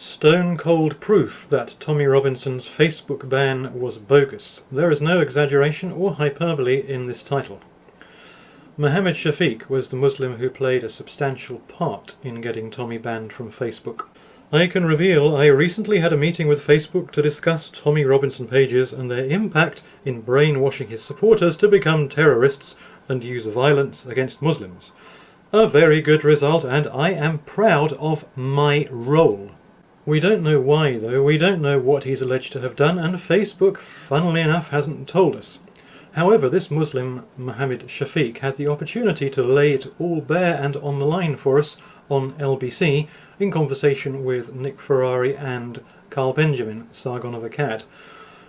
Stone-cold proof that Tommy Robinson's Facebook ban was bogus. There is no exaggeration or hyperbole in this title. Mohammed Shafiq was the Muslim who played a substantial part in getting Tommy banned from Facebook. I can reveal I recently had a meeting with Facebook to discuss Tommy Robinson pages and their impact in brainwashing his supporters to become terrorists and use violence against Muslims. A very good result, and I am proud of my role. We don't know why, though. We don't know what he's alleged to have done, and Facebook, funnily enough, hasn't told us. However, this Muslim, Mohammed Shafiq, had the opportunity to lay it all bare and on the line for us on LBC in conversation with Nick Ferrari and Carl Benjamin, Sargon of Akkad.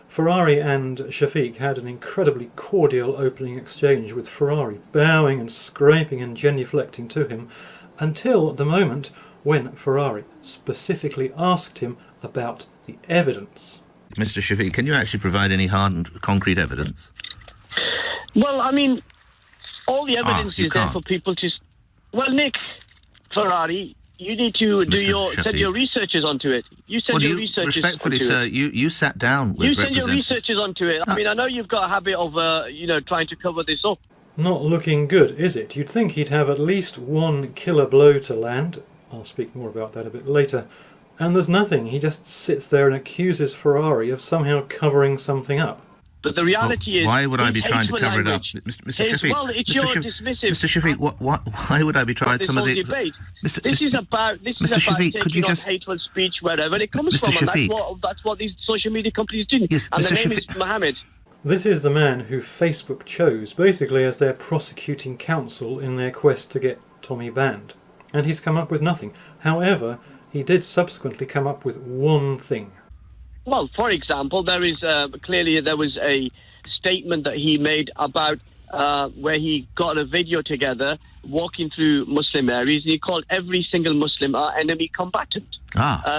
Ferrari and Shafiq had an incredibly cordial opening exchange, with Ferrari bowing and scraping and genuflecting to him, until the moment when Ferrari specifically asked him about the evidence. Mr. Shafiq, can you actually provide any hard and concrete evidence? Well, I mean, all the evidence is there for people to... Well, Nick Ferrari, you need to send your researchers onto it. You send your researchers respectfully, onto sir, it. you sat down with You send your researchers onto it. I mean, I know you've got a habit of, trying to cover this up. Not looking good, is it? You'd think he'd have at least one killer blow to land. I'll speak more about that a bit later. And there's nothing. He just sits there and accuses Ferrari of somehow covering something up. But the reality is... Why would I be trying to cover it up? Mr. Shafiq, well, it's your dismissive... Mr. Shafiq, why would I be trying some of the... This is about Shafiq, could you just... hateful speech wherever it comes Mr. from. Shafiq. And that's what these social media companies do. Yes, and Mr. the name Shafiq. is Mohammed. This is the man who Facebook chose, basically as their prosecuting counsel in their quest to get Tommy banned. And he's come up with nothing. However, he did subsequently come up with one thing. Well, for example, there was a statement that he made about where he got a video together walking through Muslim areas, and he called every single Muslim our enemy combatant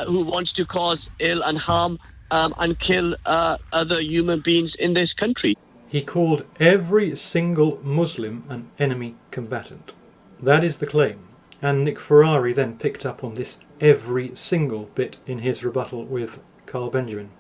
who wants to cause ill and harm and kill other human beings in this country. He called every single Muslim an enemy combatant. That is the claim. And Nick Ferrari then picked up on this every single bit in his rebuttal with Carl Benjamin.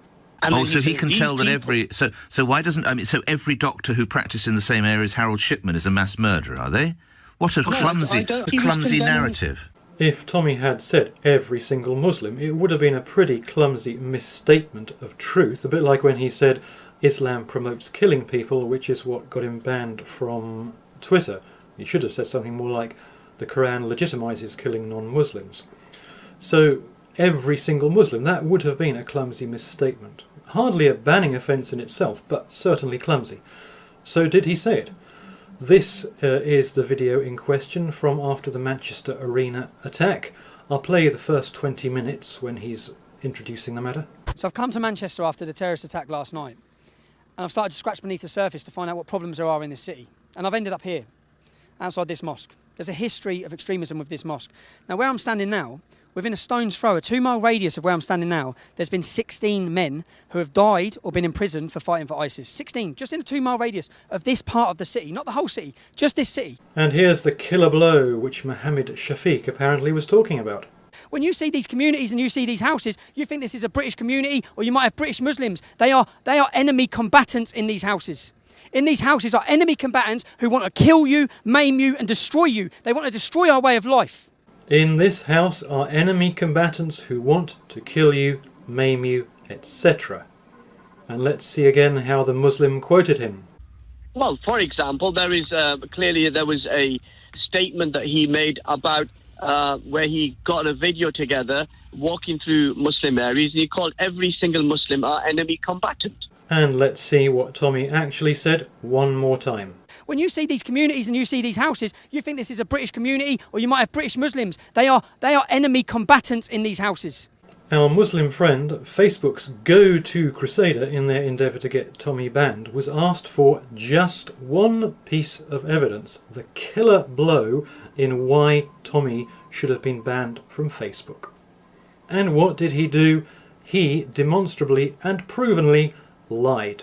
So he can tell that every... So why doesn't... so every doctor who practiced in the same area as Harold Shipman is a mass murderer, are they? What a clumsy narrative. If Tommy had said every single Muslim, it would have been a pretty clumsy misstatement of truth, a bit like when he said Islam promotes killing people, which is what got him banned from Twitter. He should have said something more like the Quran legitimizes killing non-Muslims. So every single Muslim, that would have been a clumsy misstatement. Hardly a banning offence in itself, but certainly clumsy. So did he say it? This is the video in question from after the Manchester Arena attack. I'll play the first 20 minutes when he's introducing the matter. So I've come to Manchester after the terrorist attack last night, and I've started to scratch beneath the surface to find out what problems there are in this city. And I've ended up here, outside this mosque. There's a history of extremism with this mosque. Now, where I'm standing now, within a stone's throw, a 2-mile radius of where I'm standing now, there's been 16 men who have died or been imprisoned for fighting for ISIS. 16, just in a 2-mile radius of this part of the city, not the whole city, just this city. And here's the killer blow which Mohammed Shafiq apparently was talking about. When you see these communities and you see these houses, you think this is a British community, or you might have British Muslims. They are enemy combatants in these houses. In these houses are enemy combatants who want to kill you, maim you and destroy you. They want to destroy our way of life. In this house are enemy combatants who want to kill you, maim you, etc. And let's see again how the Muslim quoted him. Well, for example, there was a statement that he made about where he got a video together walking through Muslim areas, and he called every single Muslim our enemy combatant. And let's see what Tommy actually said one more time. When you see these communities and you see these houses, you think this is a British community, or you might have British Muslims. They are enemy combatants in these houses. Our Muslim friend, Facebook's go-to crusader in their endeavour to get Tommy banned, was asked for just one piece of evidence, the killer blow in why Tommy should have been banned from Facebook. And what did he do? He demonstrably and provenly lied.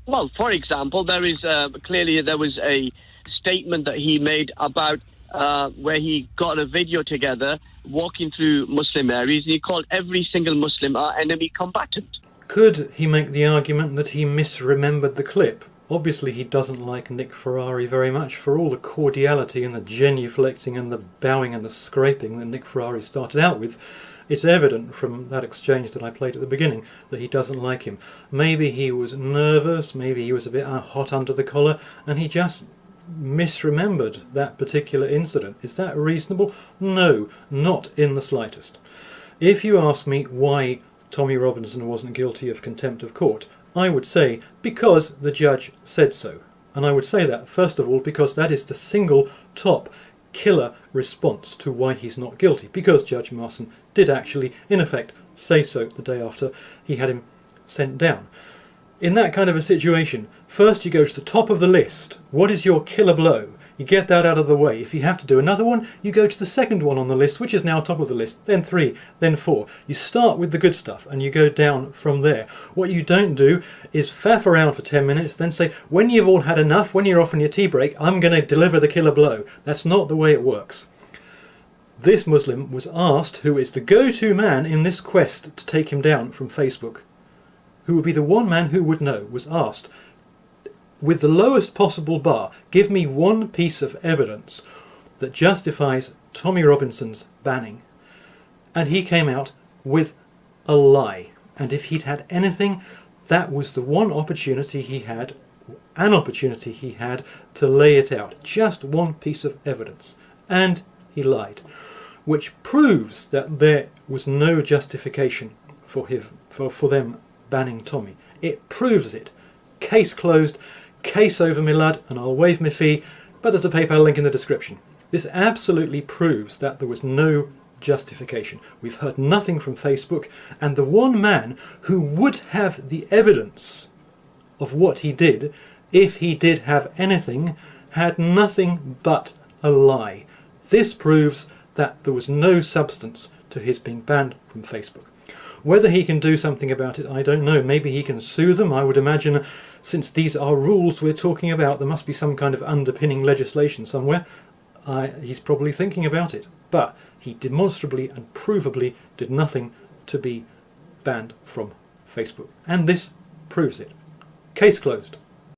Well, for example, there was a statement that he made about where he got a video together walking through Muslim areas, and he called every single Muslim our enemy combatant. Could he make the argument that he misremembered the clip? Obviously he doesn't like Nick Ferrari very much for all the cordiality and the genuflecting and the bowing and the scraping that Nick Ferrari started out with. It's evident from that exchange that I played at the beginning that he doesn't like him. Maybe he was nervous, maybe he was a bit hot under the collar, and he just misremembered that particular incident. Is that reasonable? No, not in the slightest. If you ask me why Tommy Robinson wasn't guilty of contempt of court, I would say because the judge said so. And I would say that, first of all, because that is the single top killer response to why he's not guilty, because Judge Marson did actually, in effect, say so the day after he had him sent down. In that kind of a situation, first you go to the top of the list. What is your killer blow? You get that out of the way. If you have to do another one, you go to the second one on the list, which is now top of the list, then 3, then 4. You start with the good stuff and you go down from there. What you don't do is faff around for 10 minutes, then say, when you've all had enough, when you're off on your tea break, I'm going to deliver the killer blow. That's not the way it works. This Muslim was asked, who is the go-to man in this quest to take him down from Facebook, who would be the one man who would know, was asked, with the lowest possible bar, give me one piece of evidence that justifies Tommy Robinson's banning. And he came out with a lie. And if he'd had anything, that was the one opportunity he had, an opportunity he had to lay it out. Just one piece of evidence. And he lied. Which proves that there was no justification for them banning Tommy. It proves it. Case closed. Case over, my lad, and I'll waive my fee, but there's a PayPal link in the description. This absolutely proves that there was no justification. We've heard nothing from Facebook, and the one man who would have the evidence of what he did, if he did have anything, had nothing but a lie. This proves that there was no substance to his being banned from Facebook. Whether he can do something about it, I don't know. Maybe he can sue them. I would imagine, since these are rules we're talking about, there must be some kind of underpinning legislation somewhere. He's probably thinking about it. But he demonstrably and provably did nothing to be banned from Facebook. And this proves it. Case closed.